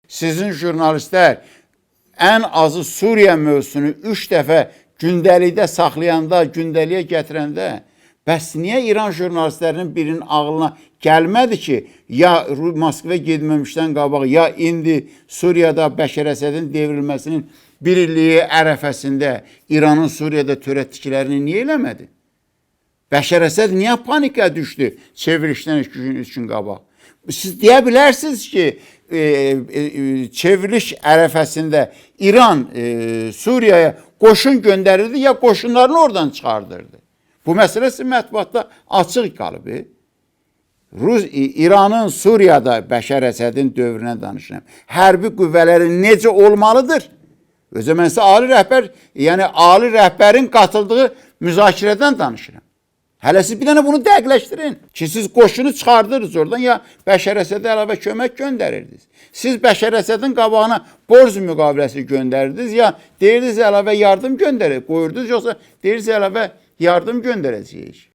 Sizin jurnalistlər ən azı Suriya mövzusunu 3 dəfə gündəlikdə saxlayanda, gündəliyə gətirəndə, bəs niyə İran jurnalistlərinin birinin ağlına gəlmədi ki, ya Moskva getməmişdən qabaq, ya indi Suriyada Bəşər Əsədin devrilməsinin bir illiyi ərəfəsində İranın Suriyada törətdiklərini niyə eləmədi? Bəşər Əsəd niyə panikə düşdü çevrilişdən 3 gün qabaq? Siz deyə bilərsiniz ki, çevriliş ərəfəsində İran Suriyaya qoşun göndərirdi, ya qoşunlarını oradan çıxardırdı. Bu məsələsi mətbuatda açıq qalıb. İranın Suriyada Bəşər Əsədin dövrünə danışıram. Hərbi qüvvələri necə olmalıdır? Özə mən sizə ali rəhbər, yəni ali rəhbərin qatıldığı müzakirədən danışıram. Hələ siz bir dənə bunu dəqiqləşdirin ki, siz qoşunu çıxardırız oradan, ya Bəşər Əsədə əlavə kömək göndərirdiniz. Siz Bəşər Əsədin qabağına borc müqaviləsi göndərirdiniz, ya deyirdiniz əlavə yardım qoyurdunuz, yoxsa deyirdiniz əlavə yardım göndərəcəyik.